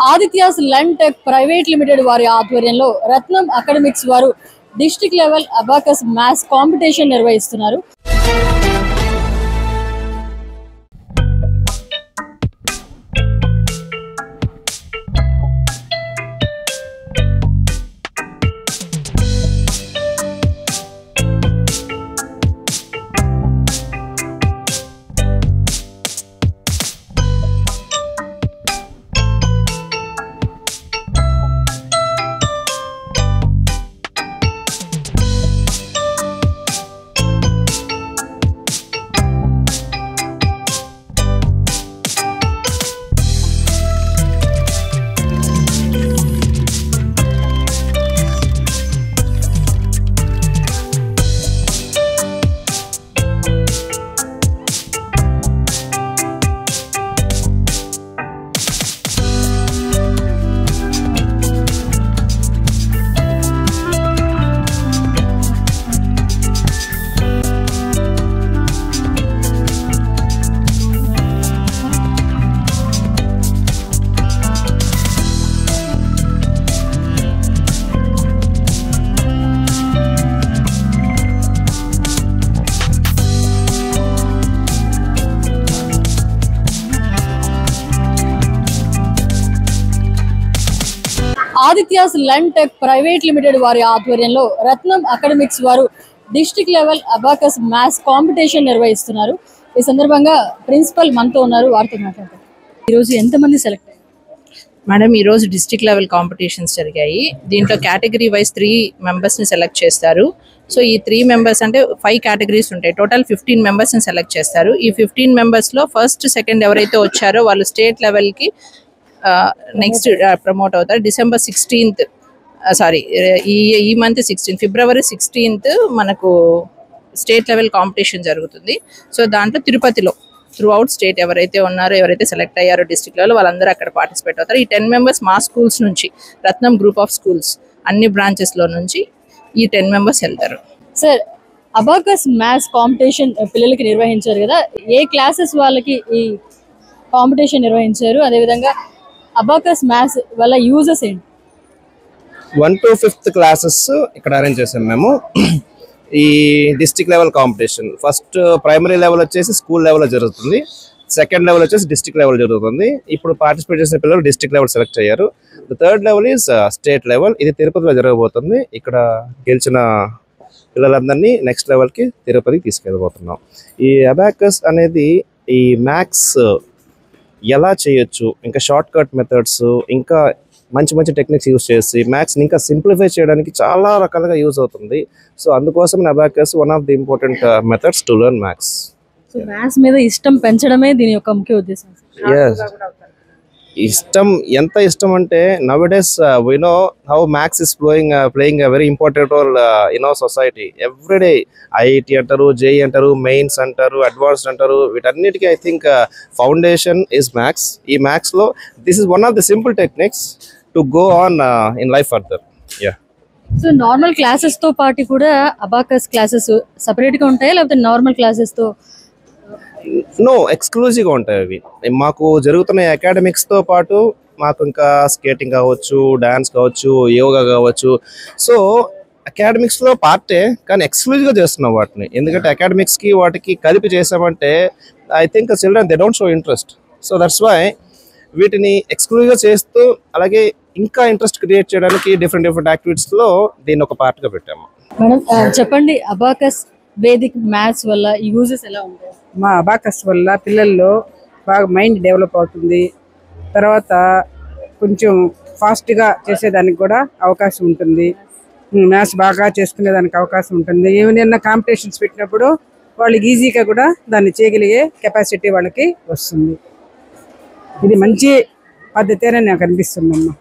Aditya's లండ్ tech private limited వారి ఆధ్వర్యంలో రత్నం academics వారు district level abacus maths competition నిర్వహిస్తున్నారు. ఆదిత్యాస్ లండ్ టెక్ ప్రైవేట్ లిమిటెడ్ వారి ఆధ్వర్యంలో రత్నం అకాడమిక్స్ వారు district level abacus maths competition నిర్వహిస్తున్నారు. ఈ సందర్భంగా ప్రిన్సిపల్ మనతో ఉన్నారు, వారితో మాట్లాడతారు. ఈరోజు ఎంతమంది సెలెక్ట్ అయ్యారు మేడం? ఈరోజు డిస్ట్రిక్ట్ లెవెల్ కాంపిటీషన్స్ జరిగాయి. దీంట్లో కేటగిరీ వైజ్ 3 మెంబర్స్ని సెలెక్ట్ చేస్తారు. సో ఈ 3 మెంబర్స్ అంటే 5 కేటగిరీస్ ఉంటాయి. టోటల్ 15 మెంబర్స్ని సెలెక్ట్ చేస్తారు. ఈ 15 మెంబర్స్లో ఫస్ట్ సెకండ్ ఎవరైతే వచ్చారో వాళ్ళు స్టేట్ లెవెల్కి నెక్స్ట్ ప్రమోట్ అవుతారు. December 16th ఈ మంత్ 16 February 16th మనకు స్టేట్ లెవెల్ కాంపిటీషన్ జరుగుతుంది. సో దాంట్లో తిరుపతిలో త్రూ అవుట్ స్టేట్ ఎవరైతే ఉన్నారో, ఎవరైతే సెలెక్ట్ అయ్యారో డిస్ట్రిక్ట్ లెవెల్, వాళ్ళందరూ అక్కడ పార్టిసిపేట్ అవుతారు. ఈ 10 మెంబర్స్ మా స్కూల్స్ నుంచి, రత్నం గ్రూప్ ఆఫ్ స్కూల్స్ అన్ని బ్రాంచెస్లో నుంచి ఈ 10 మెంబర్స్ వెళ్తారు. సార్, అబాకస్ మ్యాథ్స్ కాంపిటీషన్ పిల్లలకి నిర్వహించారు కదా, ఏ క్లాసెస్ వాళ్ళకి ఈ కాంపిటీషన్ నిర్వహించారు? అదేవిధంగా అబాకస్ మ్యాథ్స్ వల్ల యూజెస్ ఏంటి? 1 to 5th క్లాసెస్ ఇక్కడ అరేంజ్ చేసాం మేము. ఈ district level competition first primary level వచ్చేసి స్కూల్ లెవెల్లో జరుగుతుంది. సెకండ్ లెవెల్ వచ్చేసి డిస్ట్రిక్ట్ లెవెల్ జరుగుతుంది. ఇప్పుడు పార్టిసిపేట్ చేసిన పిల్లలు డిస్ట్రిక్ట్ లెవెల్ సెలెక్ట్ అయ్యారు. Third level is state level. ఇది తిరుపతిలో జరగబోతుంది. ఇక్కడ గెలిచిన పిల్లలందరినీ నెక్స్ట్ లెవెల్కి తిరుపతికి తీసుకెళ్ళబోతున్నాం. ఈ అబాకస్ అనేది ఈ మ్యాథ్స్ ఎలా చేయొచ్చు, ఇంకా షార్ట్ కట్ మెథడ్స్, ఇంకా మంచి మంచి టెక్నిక్స్ యూజ్ చేసి మ్యాథ్స్ని ఇంకా సింప్లిఫై చేయడానికి చాలా రకాలుగా యూజ్ అవుతుంది. సో అందుకోసం abacus one of the important methods to learn maths. So maths మీద ఇష్టం పెంచడమే దీని యొక్క ముఖ్య ఉద్దేశం. ఇష్టం ఎంత ఇష్టం అంటే nowadays we know how maths is playing a very important role in our society. Everyday IIT అంటారు, జేఈ అంటారు, మెయిన్స్ అంటారు, అడ్వాన్స్డ్ అంటారు. వీటన్నిటికీ I think foundation is maths. ఈ మ్యాథ్స్లో this is one of the simple techniques to go on in life further. So normal classes తో పాటు కూడా అబాకస్ క్లాసెస్ సపరేట్ గా ఉంటాయా, లేకపోతే నార్మల్ క్లాసెస్ తో? నో, ఎక్స్క్లూజివ్గా ఉంటాయి అవి. మాకు జరుగుతున్న అకాడమిక్స్తో పాటు మాకు ఇంకా స్కేటింగ్ కావచ్చు, డాన్స్ కావచ్చు, యోగా కావచ్చు. సో అకాడమిక్స్లో పార్టే, కానీ ఎక్స్క్లూజివ్గా చేస్తున్నాం వాటిని. ఎందుకంటే అకాడమిక్స్కి వాటికి కలిపి చేసామంటే I think children they don't show interest. So that's why వీటిని ఎక్స్క్లూజివ్గా చేస్తూ, అలాగే ఇంకా ఇంట్రెస్ట్ క్రియేట్ చేయడానికి డిఫరెంట్ యాక్టివిటీస్లో దీన్ని ఒక పార్ట్గా పెట్టాము. మేడం చెప్పండి, అబాకస్ వేదిక్ మ్యాథ్స్ వల్ల యూజెస్ ఎలా ఉంటాయి? మా అబాకస్ వల్ల పిల్లల్లో బాగా మైండ్ డెవలప్ అవుతుంది. తర్వాత కొంచెం ఫాస్ట్గా చేసేదానికి కూడా అవకాశం ఉంటుంది. మ్యాథ్స్ బాగా చేసుకునేదానికి అవకాశం ఉంటుంది. ఏమైనా కాంపిటీషన్స్ పెట్టినప్పుడు వాళ్ళకి ఈజీగా కూడా దాన్ని చేయగలిగే కెపాసిటీ వాళ్ళకి వస్తుంది. ఇది మంచి పద్ధతి అని నాకు అనిపిస్తుందమ్మా.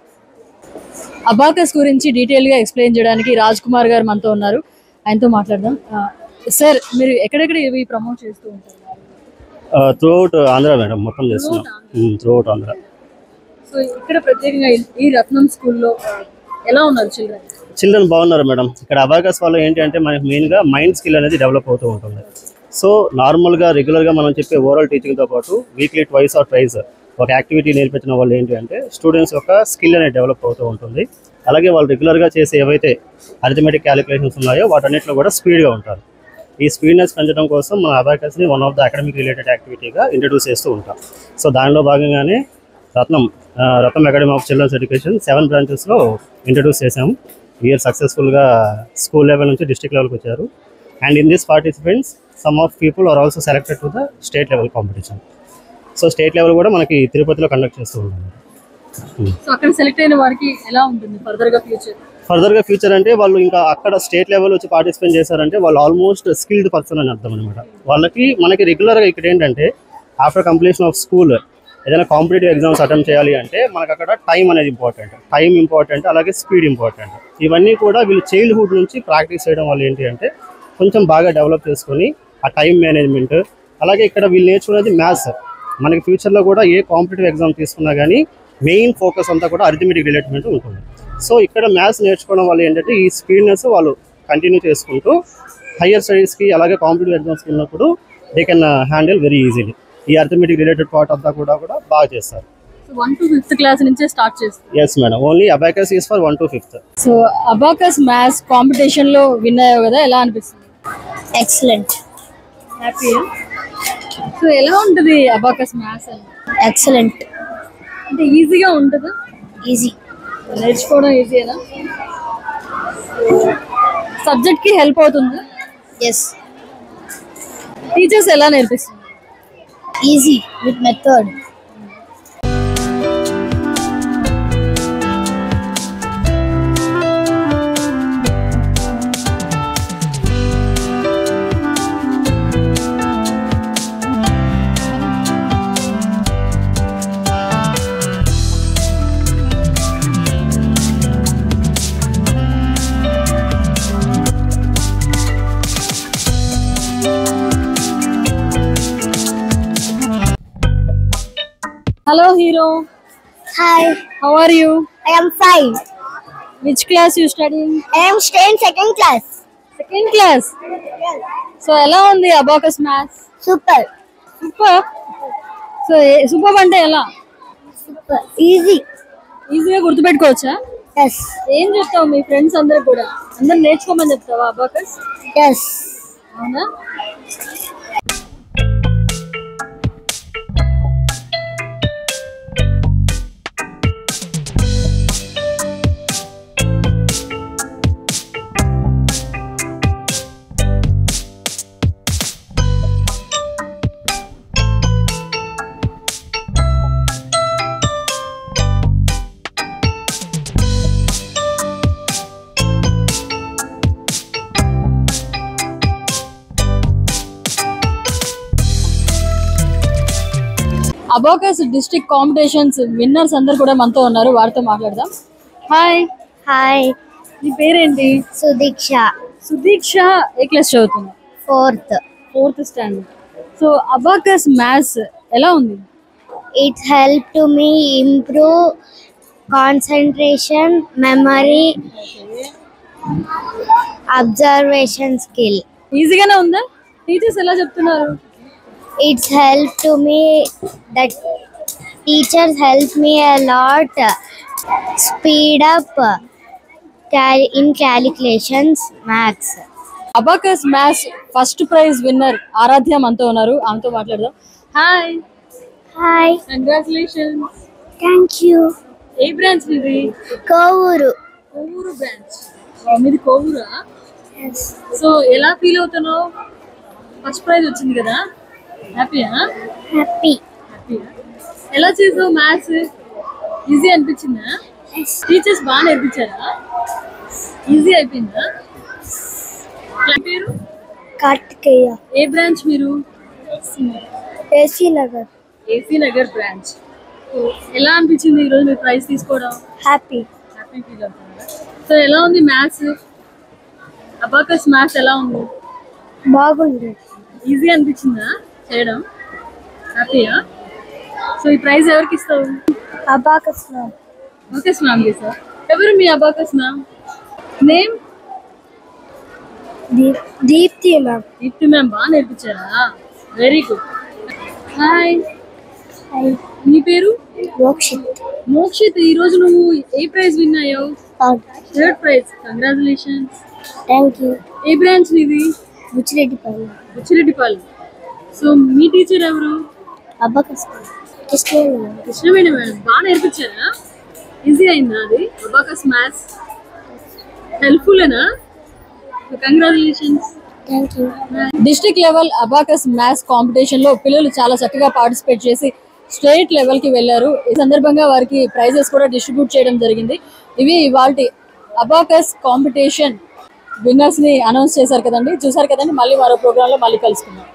అబాకస్ గురించి డీటెయిల్గా ఎక్స్ప్లెయిన్ చేయడానికి రాజ్ కుమార్ గారు మనతో ఉన్నారు, ఆయనతో మాట్లాడదాం. సార్, మీరు ఎక్కడెక్కడ ఇవి ప్రమోట్ చేస్తూ ఉంటారు? త్రూఅవుట్ ఆంధ్ర మేడం, మొత్తం చేస్తున్నాం. త్రూఅవుట్ ఆంధ్ర. సో ఇక్కడ ప్రత్యేకంగా ఈ రత్నం స్కూల్లో ఎలా ఉన్నారు చిల్డ్రన్? బాగున్నారు మేడం. ఇక్కడ అబాకస్ వల్ల ఏంటి అంటే మనకి మెయిన్గా మైండ్ స్కిల్ అనేది డెవలప్ అవుతూ ఉంటుంది. సో నార్మల్గా రెగ్యులర్గా మనం చెప్పే ఓవరాల్ టీచింగ్తో పాటు వీక్లీ ట్వైస్ ఆర్ ట్రైస్ ఒక యాక్టివిటీ నేర్పించిన వాళ్ళు ఏంటి అంటే స్టూడెంట్స్ యొక్క స్కిల్ అనేది డెవలప్ అవుతూ ఉంటుంది. అలాగే వాళ్ళు రెగ్యులర్గా చేసే ఏవైతే అరిథమెటిక్ క్యాలిక్యులేషన్స్ ఉన్నాయో వాటన్నిటిలో కూడా స్పీడ్గా ఉంటారు. ఈ స్పీడ్నెస్ పెంచడం కోసం మన అబాకస్ని one of the academic related యాక్టివిటీగా ఇంట్రడ్యూస్ చేస్తూ ఉంటాం. సో దానిలో భాగంగానే Ratnam academy of children's education 7 బ్రాంచెస్లో ఇంట్రడ్యూస్ చేసాము. ఇయర్ సక్సెస్ఫుల్గా స్కూల్ లెవెల్ నుంచి డిస్ట్రిక్ట్ లెవెల్కి వచ్చారు. And in this participants some of people are also selected to the state level competition. So state level కూడా మనకి తిరుపతిలో కండక్ట్ చేస్తూ ఉంటాం. సో అక్కడ సెలెక్ట్ అయిన వారికి ఎలా ఉంటుంది ఫర్దర్గా ఫ్యూచర్ అంటే వాళ్ళు ఇంకా అక్కడ స్టేట్ లెవెల్ వచ్చి పార్టిసిపేట్ చేశారంటే వాళ్ళు ఆల్మోస్ట్ స్కిల్డ్ పర్సన్ అని అర్థం అనమాట. మనకి రెగ్యులర్గా ఇక్కడ ఏంటంటే ఆఫ్టర్ కంప్లీషన్ ఆఫ్ స్కూల్ ఏదైనా కాంపిటేటివ్ ఎగ్జామ్స్ అటెంప్ట్ చేయాలి అంటే మనకు అక్కడ టైం అనేది ఇంపార్టెంట్, అలాగే స్పీడ్ ఇంపార్టెంట్. ఇవన్నీ కూడా వీళ్ళు చైల్డ్హుడ్ నుంచి ప్రాక్టీస్ చేయడం వల్ల ఏంటి అంటే కొంచెం బాగా డెవలప్ చేసుకొని ఆ టైం మేనేజ్మెంట్, అలాగే ఇక్కడ వీళ్ళు నేర్చుకునేది మ్యాథ్స్. మనకి ఫ్యూచర్లో కూడా ఏ కాంపిటేటివ్ ఎగ్జామ్ తీసుకున్నా కానీ మెయిన్ ఫోకస్ అంతా కూడా అరిథమెటిక్ రిలేటెడ్ ఉంటుంది. సో ఇక్కడ మ్యాథ్స్ నేర్చుకోవడం వల్ల ఏంటంటే ఈ స్పీడ్నెస్ వాళ్ళు కంటిన్యూ చేసుకుంటూ హయ్యర్ స్టడీస్కి అలాగే కాంపిటేటివ్ ఎగ్జామ్స్కి వెళ్ళినప్పుడు they can handle very easily. ఈ అరిథమెటిక్ రిలేటెడ్ పార్ట్ అంతా కూడా బాగా చేస్తారు. 1 to 5th క్లాస్ నుంచే స్టార్ట్ చేస్తారు. yes madam, only abacus is for 1 to 5th. So abacus maths competition లో విన్ అయ్యావు కదా, ఎలా అనిపిస్తుంది? ఎక్సలెంట్. హ్యాపీ. సో ఎలా ఉంటుంది అబాకస్ మ్యాథ్స్? ఎక్సలెంట్. అంటే ఈజీగా ఉంటుందా? ఈజీ. నేర్చుకోవడం ఈజీనా? సబ్జెక్ట్ కి హెల్ప్ అవుతుందా? ఎస్. టీచర్స్ ఎలా నేర్పిస్తుంది? Easy with method. Hello hero. Hi. How are you? I am fine. Which class you studying? I am staying 2nd class. 2nd class. So ఎలా ఉంది abacus maths? Super. Super. So super అంటే ఎలా? Super. Easy. ఈజీగా గుర్తుపెట్టుకోవచ్చా? Yes. ఏం చెప్తావు మీ friends అందరూ కూడా? అందరు నేర్చుకోమని చెప్తావా అబాకస్? ఎస్. అవునా? అబాకస్ డిస్ట్రిక్ట్ కాంపిటీషన్స్ విన్నర్స్ అందరు కూడా మనతో ఉన్నారు, వారితో మాట్లాడదాం. హాయ్. హాయ్. నీ పేరేంటి? సుదీక్ష. సుదీక్ష ఏ క్లాస్ చదువుతున్నావు? 4th standard. So abacus maths ఎలా ఉంది? It helped to me improve concentration, memory, observation skill. ఈజీగానే ఉందా? టీచర్స్ ఎలా చెప్తున్నారు? It's helped to me that teachers help me a lot speed up in calculations, maths. Abacus maths first prize winner Aaradhya మనతో ఉన్నారు, ఆమెతో మాట్లాడదాం. Hi. Hi. Congratulations. Thank you. ఏ branch మీది? కోవూరు. కోవూరు బ్రాంచ్. మీది కోవూరా? Yes. సో ఎలా ఫీల్ అవుతున్నావు? ఫస్ట్ ప్రైజ్ వచ్చింది కదా, హ్యాపీయా? Happy. హ్యాపీయా? ఎలా చేసావు మ్యాథ్స్? ఈజీ అనిపించిందా? Yes. టీచర్స్ బాగా నేర్పించారా? ఈజీ అయిపోయిందా? పేరు? కార్తికేయ. ఏ బ్రాంచ్ మీరు? AC Nagar. AC Nagar branch. So ఎలా అనిపించింది ఈరోజు మీరు ప్రైజ్ తీసుకోవడం? హ్యాపీ. హ్యాపీ ఫీల్ అవుతున్నారా? సో ఎలా ఉంది మ్యాథ్స్? అబాకస్ మ్యాథ్స్ ఎలా ఉంది? బాగుంది. ఈజీ అనిపించిందా చేయడం? హ్యాపీయా? సో ఈ ప్రైజ్ ఎవరికి ఇస్తావు? Abacus ma'am. Abacus ma'am sir. ఎవరు మీ abacus ma'am? Name? Deepthi ma'am. Deepthi ma'am బాగా నేర్పించారా? Very good. హాయ్. నీ పేరు? మోక్షిత్. మోక్షిత్, ఈ రోజు నువ్వు ఏ ప్రైజ్ విన్ అయ్యావు? Third prize. Congratulations. Thank you. ఏ బ్రాంచ్ నీది? బుచ్చిరెడ్డిపల్లి. బుచ్చిరెడ్డిపల్లి. సో మీ టీచర్ ఎవరు? అబాకస్ కృష్ణ. కృష్ణవేణి మేడం. బాగా నేర్పించారా? ఈజీ అయిందా అది? అబాకస్ మ్యాథ్స్ హెల్ప్ఫుల్లేనా? Congratulations. Thank you. District level abacus maths competition లో పిల్లలు చాలా చక్కగా పార్టిసిపేట్ చేసి స్టేట్ లెవెల్ కి వెళ్లారు. ఈ సందర్భంగా వారికి ప్రైజెస్ కూడా డిస్ట్రిబ్యూట్ చేయడం జరిగింది. ఇవి ఇవాల్టి అబాకస్ కాంపిటీషన్ విన్నర్స్ ని అనౌన్స్ చేశారు కదండి. చూసారు కదండి. మళ్ళీ మరో ప్రోగ్రామ్ లో మళ్ళీ కలుసుకుందాం.